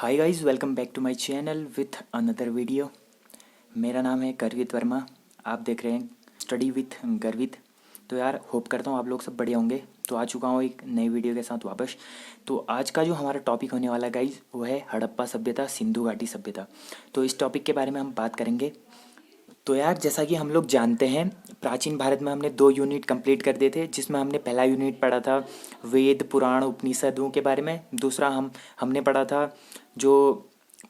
Hi guys, welcome back to my channel with another video. मेरा नाम है गर्वित वर्मा। आप देख रहे हैं स्टडी विथ गर्वित। तो यार होप करता हूँ आप लोग सब बढ़िया होंगे। तो आ चुका हूँ एक नई वीडियो के साथ वापस। तो आज का जो हमारा टॉपिक होने वाला है गाइस वो है हड़प्पा सभ्यता, सिंधु घाटी सभ्यता। तो इस टॉपिक के बारे में हम बात करेंगे। तो यार जैसा कि हम लोग जानते हैं, प्राचीन भारत में हमने 2 यूनिट कंप्लीट कर दिए थे, जिसमें हमने पहला यूनिट पढ़ा था वेद पुराण उपनिषदों के बारे में। दूसरा हमने पढ़ा था जो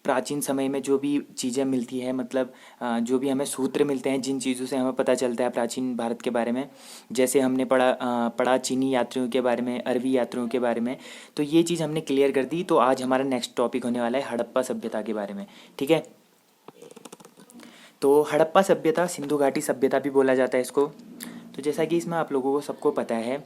प्राचीन समय में जो भी चीज़ें मिलती है, मतलब जो भी हमें सूत्र मिलते हैं, जिन चीज़ों से हमें पता चलता है प्राचीन भारत के बारे में। जैसे हमने पढ़ा चीनी यात्रियों के बारे में, अरबी यात्रियों के बारे में। तो ये चीज़ हमने क्लियर कर दी। तो आज हमारा नेक्स्ट टॉपिक होने वाला है हड़प्पा सभ्यता के बारे में। ठीक है। तो हड़प्पा सभ्यता, सिंधु घाटी सभ्यता भी बोला जाता है इसको। तो जैसा कि इसमें आप लोगों को सबको पता है,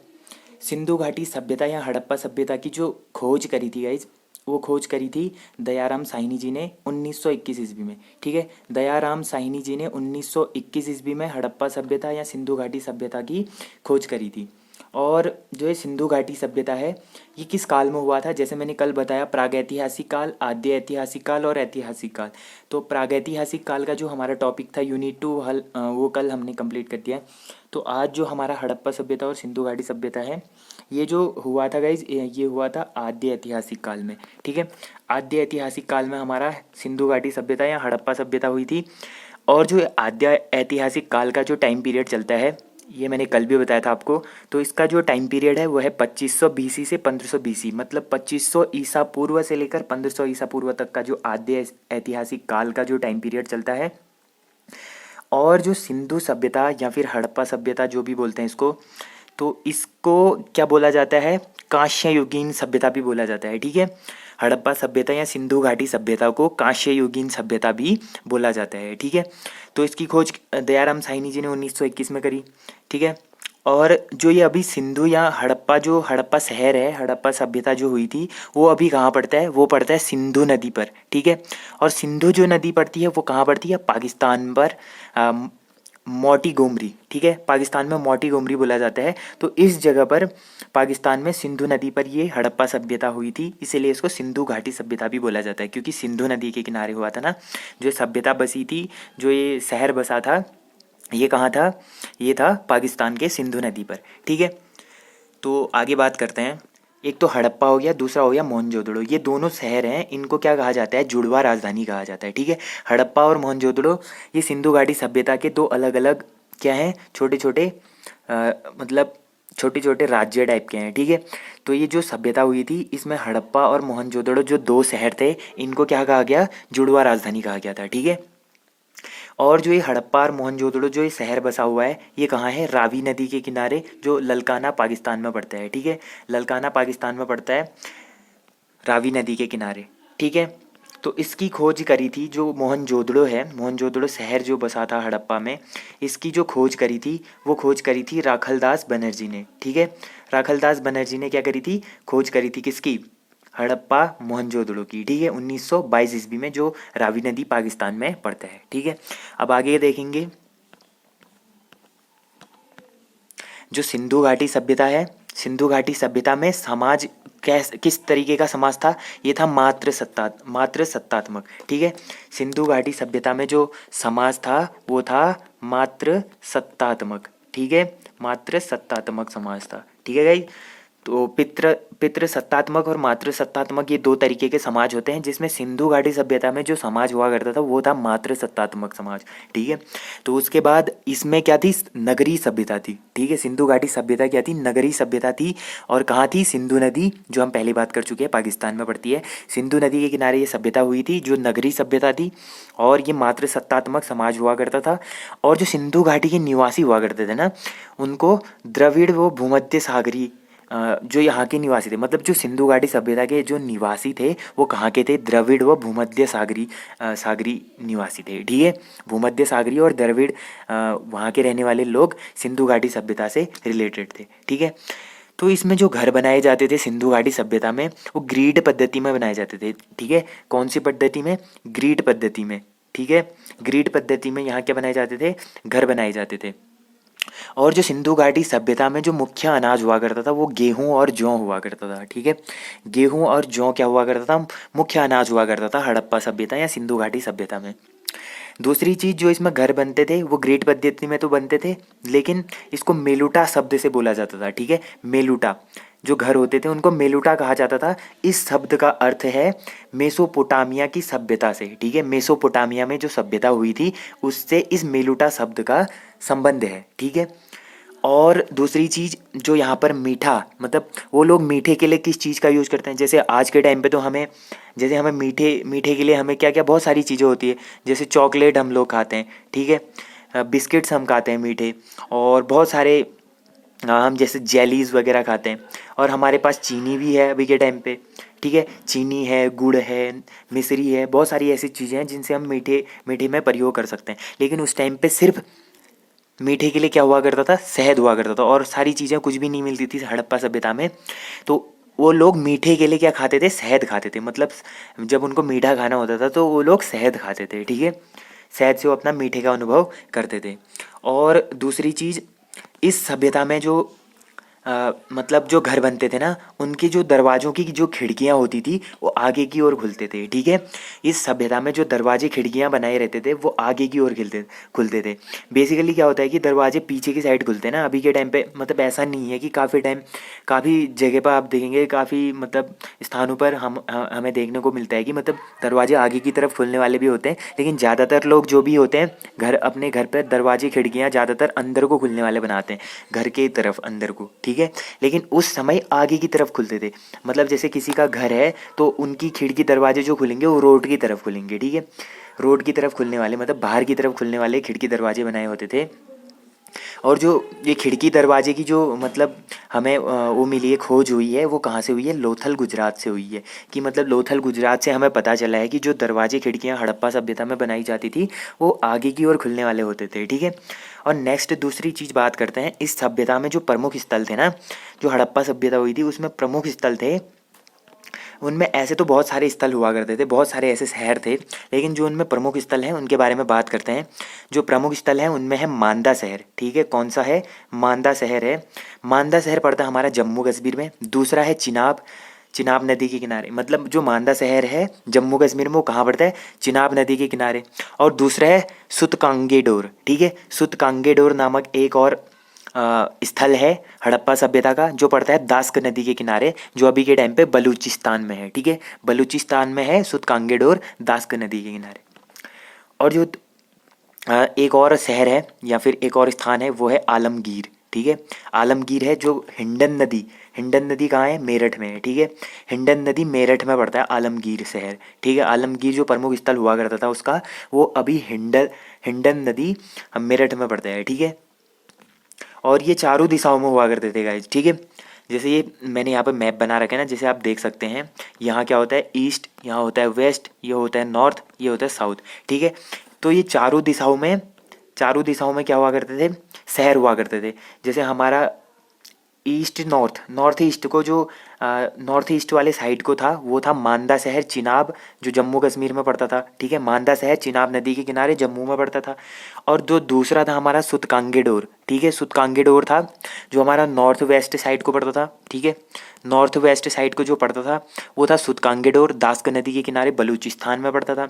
सिंधु घाटी सभ्यता या हड़प्पा सभ्यता की जो खोज करी थी गाइज, वो खोज करी थी दयाराम साहनी जी ने 1921 ईस्वी में। ठीक है। दयाराम साहनी जी ने 1921 ईस्वी में हड़प्पा सभ्यता या सिंधु घाटी सभ्यता की खोज करी थी। और जो ये सिंधु घाटी सभ्यता है, ये किस काल में हुआ था? जैसे मैंने कल बताया, प्रागैतिहासिक काल, आद्य ऐतिहासिक काल और ऐतिहासिक काल। तो प्रागैतिहासिक काल का जो हमारा टॉपिक था यूनिट 2 वो कल हमने कंप्लीट कर दिया। तो आज जो हमारा हड़प्पा सभ्यता और सिंधु घाटी सभ्यता है, ये जो हुआ था गाइज, ये हुआ था आद्य ऐतिहासिक काल में। ठीक है। आद्य ऐतिहासिक काल में हमारा सिंधु घाटी सभ्यता या हड़प्पा सभ्यता हुई थी। और जो आद्य ऐतिहासिक काल का जो टाइम पीरियड चलता है, ये मैंने कल भी बताया था आपको। तो इसका जो टाइम पीरियड है वो है 2500 बीसी से 1500 बीसी, मतलब 2500 ईसा पूर्व से लेकर 1500 ईसा पूर्व तक का जो आद्य ऐतिहासिक काल का जो टाइम पीरियड चलता है। और जो सिंधु सभ्यता या फिर हड़प्पा सभ्यता जो भी बोलते हैं इसको, तो इसको क्या बोला जाता है? कांस्य युगीन सभ्यता भी बोला जाता है। ठीक है। हड़प्पा सभ्यता या सिंधु घाटी सभ्यता को कांस्य युगीन सभ्यता भी बोला जाता है। ठीक है। तो इसकी खोज दयाराम साहनी जी ने 1921 में करी। ठीक है। और जो ये अभी सिंधु या हड़प्पा, जो हड़प्पा शहर है, हड़प्पा सभ्यता जो हुई थी, वो अभी कहाँ पड़ता है? वो पड़ता है सिंधु नदी पर। ठीक है। और सिंधु जो नदी पड़ती है वो कहाँ पड़ती है? पाकिस्तान पर, मोटी गोमरी। ठीक है। पाकिस्तान में मोटी गोमरी बोला जाता है। तो इस जगह पर पाकिस्तान में सिंधु नदी पर ये हड़प्पा सभ्यता हुई थी, इसीलिए इसको सिंधु घाटी सभ्यता भी बोला जाता है, क्योंकि सिंधु नदी के किनारे हुआ था ना जो सभ्यता बसी थी, जो ये शहर बसा था। ये कहाँ था? ये था पाकिस्तान के सिंधु नदी पर। ठीक है। तो आगे बात करते हैं। एक तो हड़प्पा हो गया, दूसरा हो गया मोहनजोदड़ो। ये दोनों शहर हैं, इनको क्या कहा जाता है? जुड़वा राजधानी कहा जाता है। ठीक है। हड़प्पा और मोहनजोदड़ो ये सिंधु घाटी सभ्यता के दो अलग अलग क्या हैं? छोटे छोटे मतलब छोटे छोटे राज्य टाइप के हैं। ठीक है। तो ये जो सभ्यता हुई थी, इसमें हड़प्पा और मोहनजोदड़ो जो दो शहर थे, इनको क्या कहा गया? जुड़वा राजधानी कहा गया था। ठीक है। और जो ये हड़प्पा और मोहनजोदड़ो जो ये शहर बसा हुआ है, ये कहाँ है? रावी नदी के किनारे, जो ललकाना पाकिस्तान में पड़ता है। ठीक है। ललकाना पाकिस्तान में पड़ता है, रावी नदी के किनारे। ठीक है। तो इसकी खोज करी थी जो मोहनजोदड़ो है, मोहनजोदड़ो शहर जो बसा था हड़प्पा में, इसकी जो खोज करी थी वो खोज करी थी राखलदास बनर्जी ने। ठीक है। राखलदास बनर्जी ने क्या करी थी? खोज करी थी किसकी? हड़प्पा मोहनजोदड़ो की। ठीक है। 1922 ईस्वी में, जो रावी नदी पाकिस्तान में पड़ता है। ठीक है। अब आगे देखेंगे जो सिंधु घाटी सभ्यता है। सिंधु घाटी सभ्यता में समाज किस तरीके का समाज था? ये था मात्र सत्तात्मक। ठीक है। सिंधु घाटी सभ्यता में जो समाज था वो था मात्र सत्तात्मक। ठीक है। मात्र सत्तात्मक समाज था। ठीक है गाइस। तो पितृ सत्तात्मक और मातृ सत्तात्मक, ये दो तरीके के समाज होते हैं, जिसमें सिंधु घाटी सभ्यता में जो समाज हुआ करता था वो था मातृ सत्तात्मक समाज। ठीक है। तो उसके बाद इसमें क्या थी? नगरीय सभ्यता थी। ठीक है। सिंधु घाटी सभ्यता क्या थी? नगरीय सभ्यता थी। और कहाँ थी? सिंधु नदी, जो हम पहले बात कर चुके हैं, पाकिस्तान में पड़ती है। सिंधु नदी के किनारे ये सभ्यता हुई थी, जो नगरीय सभ्यता थी। और ये मातृ सत्तात्मक समाज हुआ करता था। और जो सिंधु घाटी के निवासी हुआ करते थे ना, उनको द्रविड़ व भूमध्य सागरी, जो यहाँ के निवासी थे, मतलब जो सिंधु घाटी सभ्यता के जो निवासी थे वो कहाँ के थे? द्रविड़ व भूमध्य सागरी निवासी थे। ठीक है। भूमध्य सागरी और द्रविड़, वहाँ के रहने वाले लोग सिंधु घाटी सभ्यता से रिलेटेड थे। ठीक है। तो इसमें जो घर बनाए जाते थे सिंधु घाटी सभ्यता में, वो ग्रीड पद्धति में बनाए जाते थे। ठीक है। कौन सी पद्धति में? ग्रीड पद्धति में। ठीक है। ग्रीड पद्धति में यहाँ क्या बनाए जाते थे? घर बनाए जाते थे। और जो सिंधु घाटी सभ्यता में जो मुख्य अनाज हुआ करता था वो गेहूँ और जौ हुआ करता था, ठीक है। गेहूँ और जौ क्या हुआ करता था, मुख्य अनाज हुआ करता था हड़प्पा सभ्यता या सिंधु घाटी सभ्यता में। दूसरी चीज़ जो इसमें घर बनते थे वो ग्रेट पद्धति में तो बनते थे, लेकिन इसको मेलुटा शब्द से बोला जाता था, ठीक है। मेलुटा जो घर होते थे उनको मेलुटा कहा जाता था। इस शब्द का अर्थ है मेसोपोटामिया की सभ्यता से, ठीक है। मेसोपोटामिया में जो सभ्यता हुई थी उससे इस मेलुटा शब्द का संबंध है, ठीक है। और दूसरी चीज़ जो यहाँ पर मीठा, मतलब वो लोग मीठे के लिए किस चीज़ का यूज़ करते हैं, जैसे आज के टाइम पे तो हमें, जैसे हमें मीठे मीठे के लिए हमें क्या क्या बहुत सारी चीज़ें होती है, जैसे चॉकलेट हम लोग खाते हैं, ठीक है। बिस्किट्स हम खाते हैं मीठे, और बहुत सारे हम जैसे जेलीज़ वगैरह खाते हैं। और हमारे पास चीनी भी है अभी के टाइम पे, ठीक है। चीनी है, गुड़ है, मिश्री है, बहुत सारी ऐसी चीज़ें हैं जिनसे हम मीठे मीठे में प्रयोग कर सकते हैं। लेकिन उस टाइम पे सिर्फ मीठे के लिए क्या हुआ करता था, शहद हुआ करता था, और सारी चीज़ें कुछ भी नहीं मिलती थी हड़प्पा सभ्यता में। तो वो लोग मीठे के लिए क्या खाते थे, शहद खाते थे। मतलब जब उनको मीठा खाना होता था तो वो लोग शहद खाते थे, ठीक है। शहद से वो अपना मीठे का अनुभव करते थे। और दूसरी चीज़, इस सभ्यता में जो मतलब जो घर बनते थे ना, उनकी जो दरवाज़ों की जो खिड़कियाँ होती थी वो आगे की ओर खुलते थे, ठीक है। इस सभ्यता में जो दरवाजे खिड़कियाँ बनाए रहते थे वो आगे की ओर खुलते थे। बेसिकली क्या होता है कि दरवाजे पीछे की साइड खुलते हैं ना, अभी के टाइम पे मतलब ऐसा नहीं है कि काफ़ी जगह पर आप देखेंगे, काफ़ी मतलब स्थानों पर हमें देखने को मिलता है कि मतलब दरवाजे आगे की तरफ खुलने वाले भी होते हैं। लेकिन ज़्यादातर लोग जो भी होते हैं अपने घर पर दरवाजे खिड़कियाँ ज़्यादातर अंदर को खुलने वाले बनाते हैं, घर के तरफ अंदर को, ठीक है। लेकिन उस समय आगे की तरफ खुलते थे। मतलब जैसे किसी का घर है तो उनकी खिड़की दरवाजे जो खुलेंगे वो रोड की तरफ खुलेंगे, ठीक है। रोड की तरफ खुलने वाले, मतलब बाहर की तरफ खुलने वाले खिड़की दरवाजे बनाए होते थे। और जो ये खिड़की दरवाजे की जो मतलब हमें वो मिली है, खोज हुई है, वो कहाँ से हुई है, लोथल गुजरात से हुई है। कि मतलब लोथल गुजरात से हमें पता चला है कि जो दरवाजे खिड़कियाँ हड़प्पा सभ्यता में बनाई जाती थी वो आगे की ओर खुलने वाले होते थे, ठीक है। और नेक्स्ट दूसरी चीज़ बात करते हैं, इस सभ्यता में जो प्रमुख स्थल थे ना, जो हड़प्पा सभ्यता हुई थी उसमें प्रमुख स्थल थे, उनमें ऐसे तो बहुत सारे स्थल हुआ करते थे, बहुत सारे ऐसे शहर थे, लेकिन जो उनमें प्रमुख स्थल हैं उनके बारे में बात करते हैं। जो प्रमुख स्थल हैं उनमें है मांदा शहर, ठीक है। कौन सा है, मांदा शहर है। मांदा शहर पड़ता है हमारा जम्मू कश्मीर में। दूसरा है चिनाब, चिनाब नदी के किनारे, मतलब जो मांदा शहर है जम्मू कश्मीर में वो कहाँ पड़ता है, चिनाब नदी के किनारे। और दूसरा है सुतकांगेडोर, ठीक है। सुतकांगेडोर नामक एक और स्थल है हड़प्पा सभ्यता का, जो पड़ता है दास्क नदी के किनारे, जो अभी के टाइम पे बलूचिस्तान में है, ठीक है। बलूचिस्तान में है सुतकांगेडोर, दास्क नदी के किनारे। और जो एक और शहर है या फिर एक और स्थान है वो है आलमगीर, ठीक है। आलमगीर है जो हिंडन नदी कहाँ है, मेरठ में है, ठीक है। हिंडन नदी मेरठ में पड़ता है आलमगीर शहर, ठीक है। आलमगीर जो प्रमुख स्थल हुआ करता था उसका, वो अभी हिंडन नदी मेरठ में पड़ता है, ठीक है। और ये चारों दिशाओं में हुआ करते थे गाइज, ठीक है। जैसे ये मैंने यहाँ पे मैप बना रखा है ना, जैसे आप देख सकते हैं, यहाँ क्या होता है ईस्ट, यहाँ होता है वेस्ट, ये होता है नॉर्थ, ये होता है साउथ, ठीक है। तो ये चारों दिशाओं में क्या हुआ करते थे, शहर हुआ करते थे। जैसे हमारा ईस्ट नॉर्थ ईस्ट को जो नॉर्थ ईस्ट वाले साइड को था वो था मांदा शहर चिनाब, जो जम्मू कश्मीर में पड़ता था, ठीक है। मांदा शहर चिनाब नदी के किनारे जम्मू में पड़ता था। और जो दूसरा था हमारा सुतकांगेडोर, ठीक है। सुतकांगेडोर था जो हमारा नॉर्थ वेस्ट साइड को पड़ता था, ठीक है। नॉर्थ वेस्ट साइड को जो पड़ता था वो था सुतकांगेडोर, दास्क नदी के किनारे बलूचिस्तान में पड़ता था।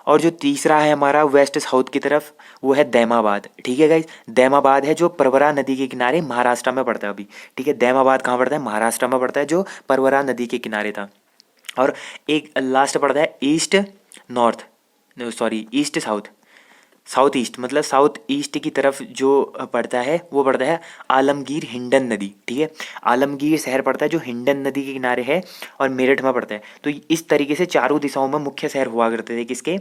और जो तीसरा है हमारा वेस्ट साउथ की तरफ, वो है दैमाबाद, ठीक है गाइज। दैमाबाद है जो परवरा नदी के किनारे महाराष्ट्र में पड़ता है अभी, ठीक है। दैमाबाद कहाँ पड़ता है, महाराष्ट्र में पड़ता है, जो परवरा नदी के किनारे था। और एक लास्ट पड़ता है east north, sorry east south east, मतलब साउथ ईस्ट की तरफ जो पड़ता है वो पड़ता है आलमगीर हिंडन नदी, ठीक है। आलमगीर शहर पड़ता है जो हिंडन नदी के किनारे है और मेरठ में पड़ता है। तो इस तरीके से चारों दिशाओं में मुख्य शहर हुआ करते थे, किसके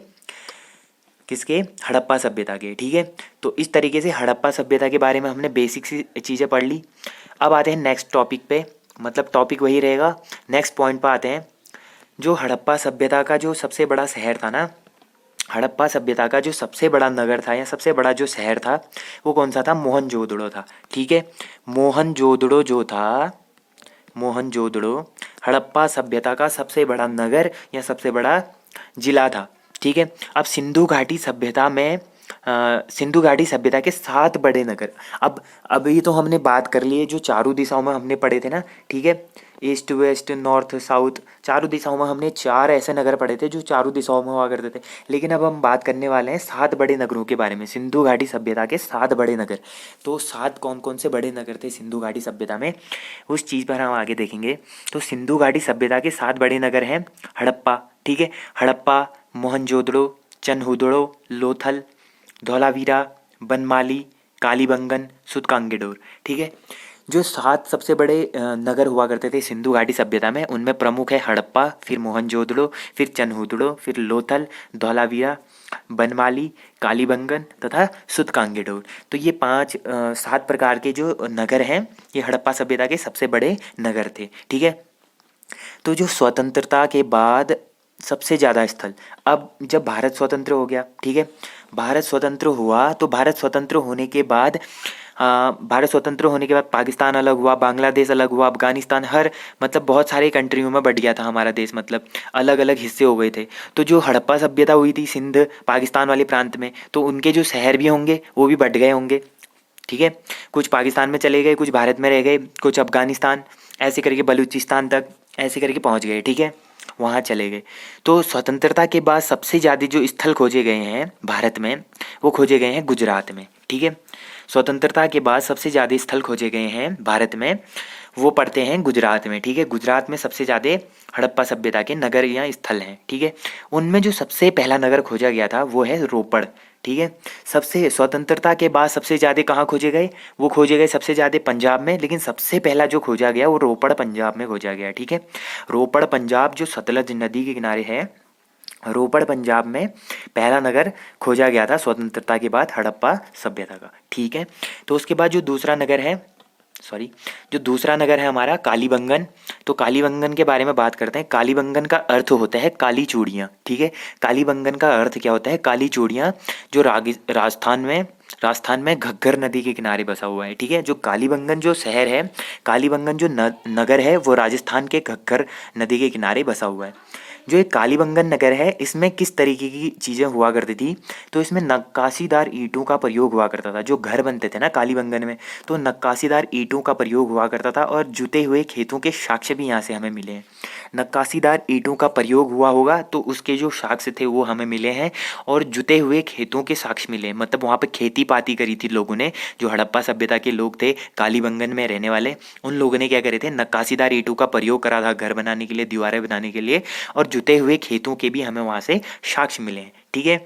किसके, हड़प्पा सभ्यता के, ठीक है। तो इस तरीके से हड़प्पा सभ्यता के बारे में हमने बेसिक सी चीज़ें पढ़ ली। अब आते हैं नेक्स्ट टॉपिक पे, मतलब टॉपिक वही रहेगा, नेक्स्ट पॉइंट पे आते हैं। जो हड़प्पा सभ्यता का जो सबसे बड़ा शहर था ना, हड़प्पा सभ्यता का जो सबसे बड़ा नगर था या सबसे बड़ा जो शहर था वो कौन सा था, मोहनजोदड़ो था, ठीक है। मोहनजोदड़ो जो था, मोहनजोदड़ो हड़प्पा सभ्यता का सबसे बड़ा नगर या सबसे बड़ा जिला था, ठीक है। अब सिंधु घाटी सभ्यता में सिंधु घाटी सभ्यता के 7 बड़े नगर। अब अभी तो हमने बात कर ली है जो चारों दिशाओं में हमने पढ़े थे ना, ठीक है, ईस्ट वेस्ट नॉर्थ साउथ, चारों दिशाओं में हमने 4 ऐसे नगर पढ़े थे जो चारों दिशाओं में हुआ करते थे। लेकिन अब हम बात करने वाले हैं 7 बड़े नगरों के बारे में, सिंधु घाटी सभ्यता के 7 बड़े नगर। तो 7 कौन कौन से बड़े नगर थे सिंधु घाटी सभ्यता में, उस चीज़ पर हम आगे देखेंगे। तो सिंधु घाटी सभ्यता के 7 बड़े नगर हैं हड़प्पा, ठीक है, हड़प्पा, मोहनजोदड़ो, चनहुदड़ो, लोथल, धौलावीरा, बनमाली, कालीबंगन, सुतकांगेडोर, ठीक है। जो 7 सबसे बड़े नगर हुआ करते थे सिंधु घाटी सभ्यता में, उनमें प्रमुख है हड़प्पा, फिर मोहनजोदड़ो, फिर चनहुदड़ो, फिर लोथल, धौलावीरा, बनमाली, कालीबंगन तथा सुतकांगेडोर। तो ये 7 प्रकार के जो नगर हैं, ये हड़प्पा सभ्यता के सबसे बड़े नगर थे, ठीक है। तो जो स्वतंत्रता के बाद सबसे ज़्यादा स्थल, अब जब भारत स्वतंत्र हो गया, ठीक है, भारत स्वतंत्र हुआ तो भारत स्वतंत्र होने के बाद पाकिस्तान अलग हुआ, बांग्लादेश अलग हुआ, अफगानिस्तान, हर मतलब बहुत सारे कंट्रियों में बट गया था हमारा देश, मतलब अलग अलग हिस्से हो गए थे। तो जो हड़प्पा सभ्यता हुई थी सिंध पाकिस्तान वाले प्रांत में, तो उनके जो शहर भी होंगे वो भी बट गए होंगे, ठीक है। कुछ पाकिस्तान में चले गए, कुछ भारत में रह गए, कुछ अफगानिस्तान, ऐसे करके बलूचिस्तान तक ऐसे करके पहुंच गए, ठीक है, वहाँ चले गए। तो स्वतंत्रता के बाद सबसे ज़्यादा जो स्थल खोजे गए हैं भारत में, वो खोजे गए हैं गुजरात में, ठीक है। स्वतंत्रता के बाद सबसे ज़्यादा स्थल खोजे गए हैं भारत में, वो पड़ते हैं गुजरात में, ठीक है। गुजरात में सबसे ज़्यादा हड़प्पा सभ्यता के नगर या स्थल हैं, ठीक है। उनमें जो सबसे पहला नगर खोजा गया था वो है रोपड़, ठीक है। सबसे स्वतंत्रता के बाद सबसे ज़्यादा कहाँ खोजे गए, वो खोजे गए सबसे ज़्यादा पंजाब में, लेकिन सबसे पहला जो खोजा गया वो रोपड़ पंजाब में खोजा गया, ठीक है। रोपड़ पंजाब जो सतलज नदी के किनारे है, रोपड़ पंजाब में पहला नगर खोजा गया था स्वतंत्रता के बाद हड़प्पा सभ्यता का, ठीक है। तो उसके बाद जो दूसरा नगर है हमारा कालीबंगन। तो कालीबंगन के बारे में बात करते हैं। कालीबंगन का अर्थ होता है काली चूड़ियाँ, ठीक है। कालीबंगन का अर्थ क्या होता है, काली चूड़ियाँ, जो राजस्थान में घग्गर नदी के किनारे बसा हुआ है, ठीक है। जो कालीबंगन जो शहर है, कालीबंगन जो नगर है, वो राजस्थान के घग्गर नदी के किनारे बसा हुआ है। जो एक कालीबंगन नगर है, इसमें किस तरीके की चीज़ें हुआ करती थी, तो इसमें नक्काशीदार ईंटों का प्रयोग हुआ करता था। जो घर बनते थे ना कालीबंगन में, तो नक्काशीदार ईंटों का प्रयोग हुआ करता था, और जुते हुए खेतों के साक्ष्य भी यहाँ से हमें मिले हैं। नक्काशीदार ईंटों का प्रयोग हुआ होगा तो उसके जो साक्ष्य थे वो हमें मिले हैं, और जुते हुए खेतों के साक्ष्य मिले, मतलब वहाँ पे खेती पाती करी थी लोगों ने। जो हड़प्पा सभ्यता के लोग थे कालीबंगन में रहने वाले, उन लोगों ने क्या करे थे, नक्काशीदार ईंटों का प्रयोग करा था घर बनाने के लिए, दीवारें बनाने के लिए, और जुते हुए खेतों के भी हमें वहाँ से साक्ष्य मिले हैं, ठीक है।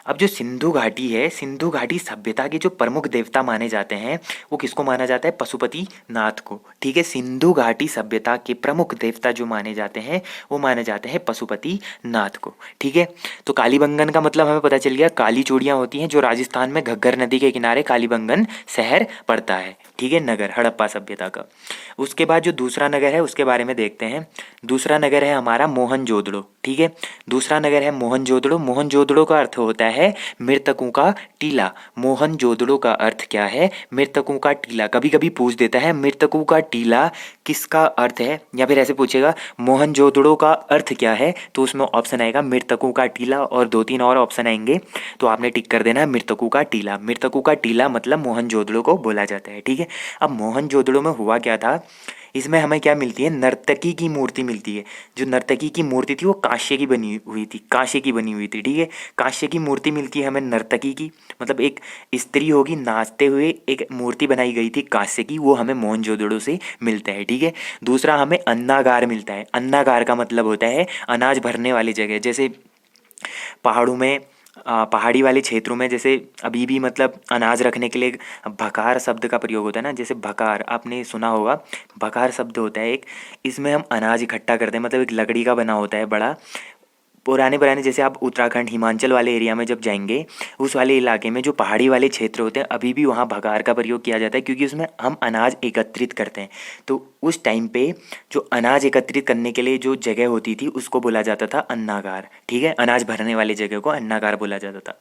अब जो सिंधु घाटी है, सिंधु घाटी सभ्यता के जो प्रमुख देवता माने जाते हैं, वो किसको माना जाता है, पशुपति नाथ को, ठीक है। सिंधु घाटी सभ्यता के प्रमुख देवता जो माने जाते हैं, वो माने जाते हैं पशुपति नाथ को, ठीक है। तो कालीबंगन का मतलब हमें पता चल गया, काली चूड़ियाँ होती हैं, जो राजस्थान में घग्गर नदी के किनारे कालीबंगन शहर पड़ता है, ठीक है, नगर हड़प्पा सभ्यता का। उसके बाद जो दूसरा नगर है उसके बारे में देखते हैं। दूसरा नगर है हमारा मोहनजोदड़ो, ठीक है। दूसरा नगर है मोहनजोदड़ो। मोहनजोदड़ो का अर्थ होता है मृतकों का टीला। मोहनजोदड़ो का अर्थ क्या है, मृतकों का टीला। कभी कभी पूछ देता है मृतकों का टीला किसका अर्थ है, या फिर ऐसे पूछेगा मोहनजोदड़ो का अर्थ क्या है, तो उसमें ऑप्शन आएगा मृतकों का टीला, और 2-3 और ऑप्शन आएंगे, तो आपने टिक कर देना मृतकों का टीला। मृतकों का टीला मतलब मोहनजोदड़ो को बोला जाता है, ठीक है। अब मोहनजोदड़ो में हुआ क्या था, इसमें हमें क्या मिलती है, नर्तकी की मूर्ति मिलती है। जो नर्तकी की मूर्ति थी वो कांस्य की बनी हुई थी, कांस्य की बनी हुई थी, ठीक है। कांस्य की मूर्ति मिलती है हमें नर्तकी की, मतलब एक स्त्री होगी नाचते हुए, एक मूर्ति बनाई गई थी कांस्य की, वो हमें मोहनजोदड़ो से मिलता है, ठीक है। दूसरा हमें अन्नागार मिलता है। अन्नागार का मतलब होता है अनाज भरने वाली जगह, जैसे पहाड़ों में, पहाड़ी वाले क्षेत्रों में, जैसे अभी भी मतलब अनाज रखने के लिए भकार शब्द का प्रयोग होता है ना, जैसे भकार आपने सुना होगा, भकार शब्द होता है एक, इसमें हम अनाज इकट्ठा करते हैं, मतलब एक लकड़ी का बना होता है बड़ा, पुराने जैसे आप उत्तराखंड हिमाचल वाले एरिया में जब जाएंगे, उस वाले इलाके में जो पहाड़ी वाले क्षेत्र होते हैं, अभी भी वहाँ भगार का प्रयोग किया जाता है, क्योंकि उसमें हम अनाज एकत्रित करते हैं। तो उस टाइम पे जो अनाज एकत्रित करने के लिए जो जगह होती थी उसको बोला जाता था अन्नागार, ठीक है। अनाज भरने वाली जगह को अन्नागार बोला जाता था।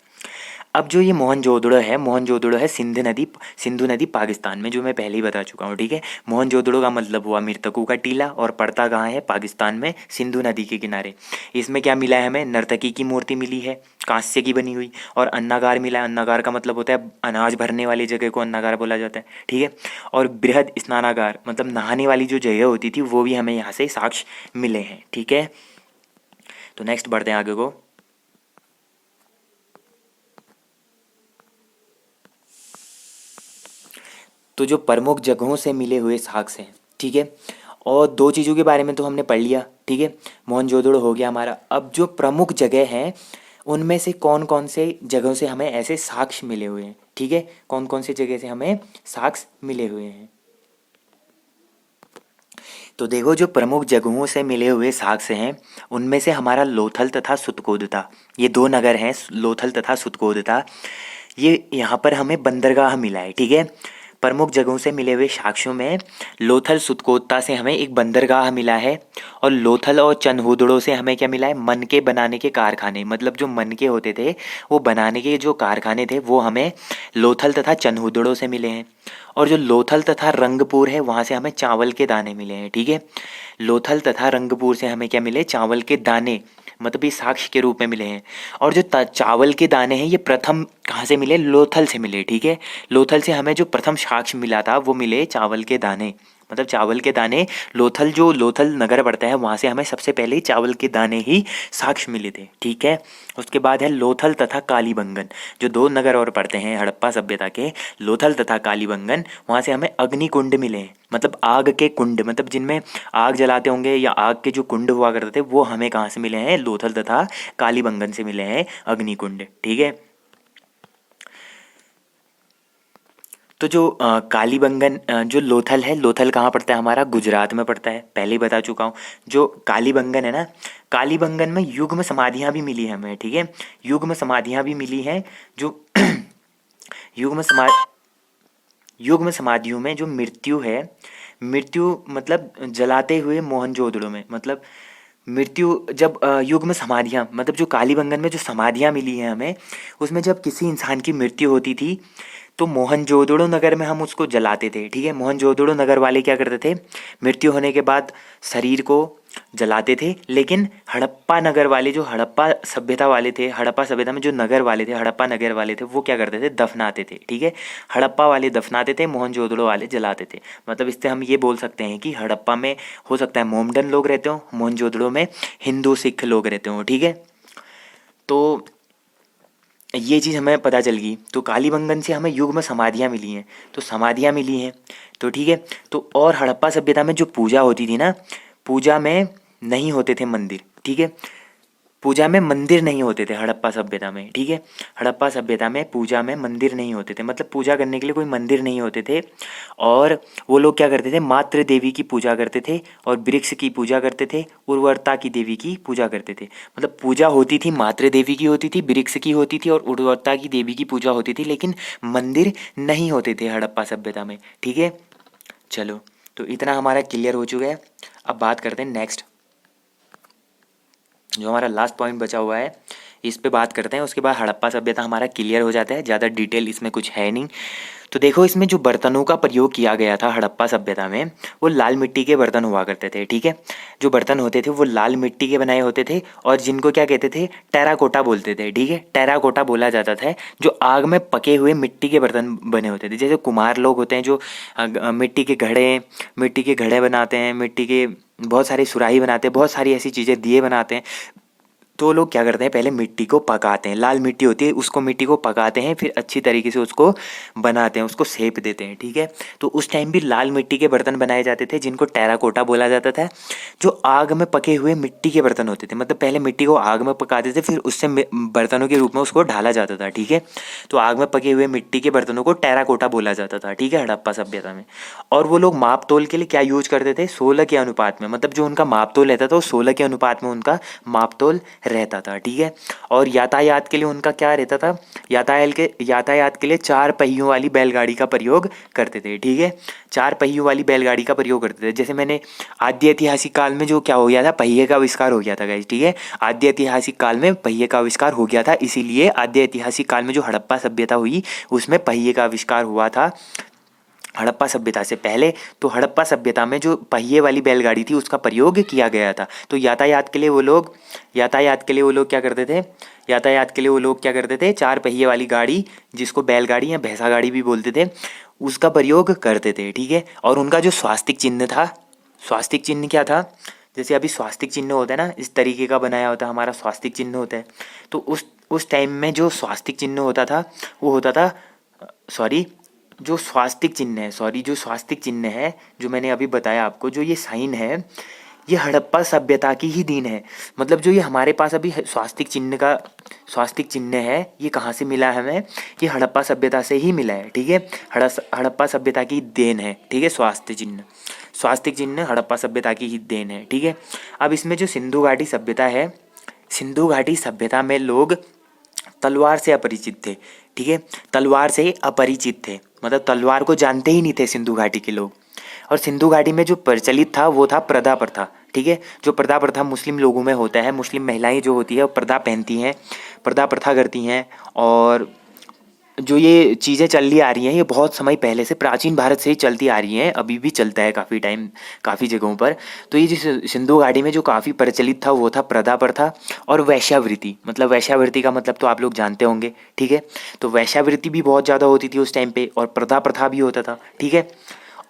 अब जो ये मोहनजोदड़ो है सिंधु नदी पाकिस्तान में, जो मैं पहले ही बता चुका हूँ, ठीक है। मोहनजोदड़ो का मतलब हुआ मृतकों का टीला, और पड़ता कहाँ है, पाकिस्तान में, सिंधु नदी के किनारे। इसमें क्या मिला है हमें, नर्तकी की मूर्ति मिली है, कांस्य की बनी हुई, और अन्नागार मिला है। अन्नागार का मतलब होता है अनाज भरने वाली जगह को अन्नागार बोला जाता है, ठीक है। और बृहद स्नानागार मतलब नहाने वाली जो जगह होती थी, वो भी हमें यहाँ से साक्ष्य मिले हैं, ठीक है। तो नेक्स्ट बढ़ते हैं आगे को। तो जो प्रमुख जगहों से मिले हुए साक्ष्य हैं, ठीक है। और दो चीज़ों के बारे में तो हमने पढ़ लिया, ठीक है। मोहनजोदड़ो हो गया हमारा। अब जो प्रमुख जगह हैं, उनमें से कौन कौन से जगहों से हमें ऐसे साक्ष्य मिले हुए हैं, ठीक है। कौन कौन से जगह से हमें साक्ष्य मिले हुए हैं। तो देखो, जो प्रमुख जगहों से मिले हुए साक्ष्य हैं, उनमें से हमारा लोथल तथा सुतकोदता, ये दो नगर हैं, लोथल तथा सुतकोदता। ये यहाँ पर हमें बंदरगाह मिला है, ठीक है। प्रमुख जगहों से मिले हुए साक्ष्यों में लोथल सुतकोदता से हमें एक बंदरगाह मिला है, और लोथल और चनहुदड़ो से हमें क्या मिला है, मन के बनाने के कारखाने, मतलब जो मन के होते थे वो बनाने के जो कारखाने थे, वो हमें लोथल तथा चनहुदड़ो से मिले हैं। और जो लोथल तथा रंगपुर है, वहाँ से हमें चावल के दाने मिले हैं, ठीक है। लोथल तथा रंगपुर से हमें क्या मिले, चावल के दाने, मतलब ये साक्ष्य के रूप में मिले हैं। और जो चावल के दाने हैं, ये प्रथम कहाँ से मिले, लोथल से मिले, ठीक है। लोथल से हमें जो प्रथम साक्ष्य मिला था, वो मिले चावल के दाने, मतलब चावल के दाने। लोथल, जो लोथल नगर पड़ता है, वहाँ से हमें सबसे पहले ही चावल के दाने ही साक्ष्य मिले थे, ठीक है। उसके बाद है लोथल तथा कालीबंगन, जो दो नगर और पड़ते हैं हड़प्पा सभ्यता के, लोथल तथा कालीबंगन। वहाँ से हमें अग्निकुंड मिले हैं, मतलब आग के कुंड, मतलब जिनमें आग जलाते होंगे, या आग के जो कुंड हुआ करते थे, वो हमें कहाँ से मिले हैं, लोथल तथा कालीबंगन से मिले हैं अग्निकुंड, ठीक है। तो जो कालीबंगन, जो लोथल है, लोथल कहाँ पड़ता है हमारा, गुजरात में पड़ता है, पहले ही बता चुका हूँ। जो कालीबंगन है ना, कालीबंगन में युग्म समाधियाँ भी मिली हैं हमें, ठीक है। युग्म समाधियाँ भी मिली हैं, जो युग्म समा युग्म समाधियों में जो मृत्यु है, मृत्यु मतलब जलाते हुए मोहनजोदड़ो में, मतलब मृत्यु जब युग्म समाधियाँ, मतलब जो कालीबंगन में जो समाधियाँ मिली हैं हमें, उसमें जब किसी इंसान की मृत्यु होती थी, तो मोहनजोदड़ो नगर में हम उसको जलाते थे, ठीक है। मोहनजोदड़ो नगर वाले क्या करते थे, मृत्यु होने के बाद शरीर को जलाते थे। लेकिन हड़प्पा नगर वाले, जो हड़प्पा सभ्यता वाले थे, हड़प्पा सभ्यता में जो नगर वाले थे, हड़प्पा नगर वाले थे, वो क्या करते थे, दफनाते थे, ठीक है। हड़प्पा वाले दफनाते थे, मोहनजोदड़ो वाले जलाते थे। मतलब इससे हम ये बोल सकते हैं कि हड़प्पा में हो सकता है मोमडन लोग रहते हो, मोहनजोदड़ो में हिंदू सिख लोग रहते हो, ठीक है। तो ये चीज़ हमें पता चल गई। तो कालीबंगन से हमें युग्म समाधियाँ मिली हैं, तो समाधियाँ मिली हैं, तो ठीक है। तो और हड़प्पा सभ्यता में जो पूजा होती थी ना, पूजा में नहीं होते थे मंदिर, ठीक है। पूजा में मंदिर नहीं होते थे हड़प्पा सभ्यता में, ठीक है। हड़प्पा सभ्यता में पूजा में मंदिर नहीं होते थे, मतलब पूजा करने के लिए कोई मंदिर नहीं होते थे। और वो लोग क्या करते थे, मातृ देवी की पूजा करते थे, और वृक्ष की पूजा करते थे, उर्वरता की देवी की पूजा करते थे। मतलब पूजा होती थी, मातृ देवी की होती थी, वृक्ष की होती थी, और उर्वरता की देवी की पूजा होती थी, लेकिन मंदिर नहीं होते थे हड़प्पा सभ्यता में, ठीक है। चलो, तो इतना हमारा क्लियर हो चुका है। अब बात करते हैं नेक्स्ट, जो हमारा लास्ट पॉइंट बचा हुआ है, इस पे बात करते हैं। उसके बाद हड़प्पा सभ्यता हमारा क्लियर हो जाता है, ज़्यादा डिटेल इसमें कुछ है नहीं। तो देखो, इसमें जो बर्तनों का प्रयोग किया गया था हड़प्पा सभ्यता में, वो लाल मिट्टी के बर्तन हुआ करते थे, ठीक है। जो बर्तन होते थे वो लाल मिट्टी के बनाए होते थे, और जिनको क्या कहते थे, टेराकोटा बोलते थे, ठीक है। टेराकोटा बोला जाता था, जो आग में पके हुए मिट्टी के बर्तन बने होते थे। जैसे कुम्हार लोग होते हैं, जो मिट्टी के घड़े बनाते हैं, मिट्टी के बहुत सारी सुराही बनाते हैं, बहुत सारी ऐसी चीज़ें, दिए बनाते हैं। तो लोग क्या करते हैं, पहले मिट्टी को पकाते हैं, लाल मिट्टी होती है, उसको मिट्टी को पकाते हैं, फिर अच्छी तरीके से उसको बनाते हैं, उसको सेप देते हैं, ठीक है। तो उस टाइम भी लाल मिट्टी के बर्तन बनाए जाते थे, जिनको टेराकोटा बोला जाता था। जो आग में पके हुए मिट्टी के बर्तन होते थे, मतलब पहले मिट्टी को आग में पकाते थे, फिर उससे बर्तनों के रूप में उसको ढाला जाता था, ठीक है। तो आग में पके हुए मिट्टी के बर्तनों को टेराकोटा बोला जाता था, ठीक है, हड़प्पा सभ्यता में। और वो लोग माप तोल के लिए क्या यूज करते थे, 16 के अनुपात में, मतलब जो उनका माप तोल रहता था, वो 16 के अनुपात में उनका माप तोल रहता था, ठीक है। और यातायात के लिए उनका क्या रहता था, यातायात के लिए 4 पहियों वाली बैलगाड़ी का प्रयोग करते थे, ठीक है। 4 पहियों वाली बैलगाड़ी का प्रयोग करते थे। जैसे मैंने आद्य ऐतिहासिक काल में जो क्या हो गया था, पहिए का आविष्कार हो गया था गाइस, ठीक है। आद्य ऐतिहासिक काल में पहिए का आविष्कार हो गया था, इसीलिए आद्य ऐतिहासिक काल में जो हड़प्पा सभ्यता हुई उसमें पहिए का आविष्कार हुआ था हड़प्पा सभ्यता से पहले। तो हड़प्पा सभ्यता में जो पहिए वाली बैलगाड़ी थी उसका प्रयोग किया गया था। तो यातायात के लिए वो लोग क्या करते थे, क्या करते थे, 4 पहिए वाली गाड़ी, जिसको बैलगाड़ी या भैंसा गाड़ी भी बोलते थे, उसका प्रयोग करते थे, ठीक है। और उनका जो स्वास्तिक चिन्ह था, स्वास्तिक चिन्ह क्या था, जैसे अभी स्वास्तिक चिन्ह होता है ना, इस तरीके का बनाया होता है हमारा स्वास्तिक चिन्ह होता है। तो उस टाइम में जो स्वास्तिक चिन्ह होता था वो होता था, सॉरी जो स्वास्तिक चिन्ह है जो मैंने अभी बताया आपको, जो ये साइन है, ये हड़प्पा सभ्यता की ही देन है। मतलब जो ये हमारे पास अभी स्वास्तिक चिन्ह है, ये कहाँ से मिला है हमें, ये हड़प्पा सभ्यता से ही मिला है, ठीक है। हड़प्पा सभ्यता की देन है, ठीक है। स्वास्तिक चिन्ह हड़प्पा सभ्यता की ही देन है, ठीक है। अब इसमें जो सिंधु घाटी सभ्यता है, सिंधु घाटी सभ्यता में लोग तलवार से अपरिचित थे, ठीक है। तलवार से अपरिचित थे, मतलब तलवार को जानते ही नहीं थे सिंधु घाटी के लोग। और सिंधु घाटी में जो प्रचलित था वो था प्रदा प्रथा, ठीक है। जो प्रदा प्रथा मुस्लिम लोगों में होता है, मुस्लिम महिलाएं जो होती है वो प्रदा पहनती हैं, प्रदा प्रथा करती हैं। और जो ये चीज़ें चल रही आ रही हैं, ये बहुत समय पहले से प्राचीन भारत से ही चलती आ रही हैं, अभी भी चलता है काफ़ी टाइम, काफ़ी जगहों पर। तो ये जो सिंधु घाटी में जो काफ़ी प्रचलित था वो था प्रदा प्रथा और वैश्यावृत्ति। मतलब वैश्यावृत्ति का मतलब तो आप लोग जानते होंगे, ठीक है। तो वैश्यावृत्ति भी बहुत ज़्यादा होती थी उस टाइम पे, और प्रदा प्रथा भी होता था, ठीक है।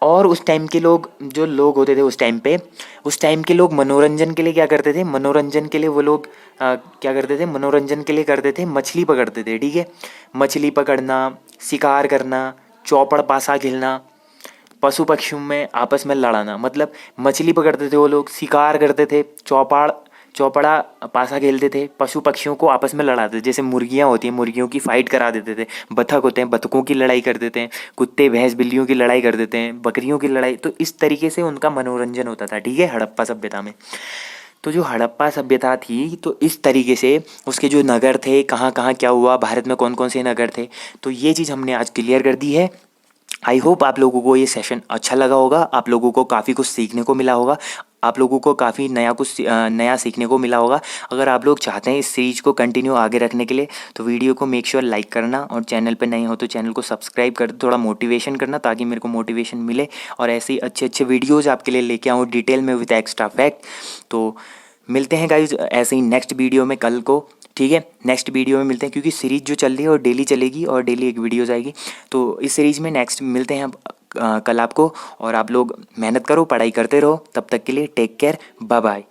और उस टाइम के लोग, जो लोग होते थे उस टाइम पे, उस टाइम के लोग मनोरंजन के लिए क्या करते थे, मनोरंजन के लिए वो लोग क्या करते थे, मनोरंजन के लिए करते थे, मछली पकड़ते थे, ठीक है। मछली पकड़ना, शिकार करना, चौपड़ पासा खेलना, पशु पक्षियों में आपस में लड़ाना। मतलब मछली पकड़ते थे वो लोग, शिकार करते थे, चौपड़ा पासा खेलते थे, पशु पक्षियों को आपस में लड़ाते थे। जैसे मुर्गियाँ होती हैं, मुर्गियों की फाइट करा देते थे, बतख होते हैं, बतखों की लड़ाई कर देते हैं, कुत्ते भैंस बिल्लियों की लड़ाई कर देते हैं, बकरियों की लड़ाई। तो इस तरीके से उनका मनोरंजन होता था, ठीक है, हड़प्पा सभ्यता में। तो जो हड़प्पा सभ्यता थी, तो इस तरीके से उसके जो नगर थे, कहाँ कहाँ क्या हुआ, भारत में कौन कौन से नगर थे, तो ये चीज़ हमने आज क्लियर कर दी है। आई होप आप लोगों को ये सेशन अच्छा लगा होगा, आप लोगों को काफ़ी कुछ सीखने को मिला होगा, आप लोगों को काफ़ी नया सीखने को मिला होगा। अगर आप लोग चाहते हैं इस सीरीज को कंटिन्यू आगे रखने के लिए, तो वीडियो को मेक श्योर लाइक करना, और चैनल पे नए हो तो चैनल को सब्सक्राइब कर थोड़ा मोटिवेशन करना, ताकि मेरे को मोटिवेशन मिले और ऐसे ही अच्छे अच्छे वीडियोज़ आपके लिए लेके आऊँ डिटेल में विद एक्स्ट्रा फैक्ट। तो मिलते हैं गाइज ऐसे ही नेक्स्ट वीडियो में कल को, ठीक है। नेक्स्ट वीडियो में मिलते हैं, क्योंकि सीरीज जो चल रही है और डेली चलेगी और डेली एक वीडियोज़ आएगी। तो इस सीरीज में नेक्स्ट मिलते हैं कल आपको। और आप लोग मेहनत करो, पढ़ाई करते रहो, तब तक के लिए टेक केयर, बाय बाय।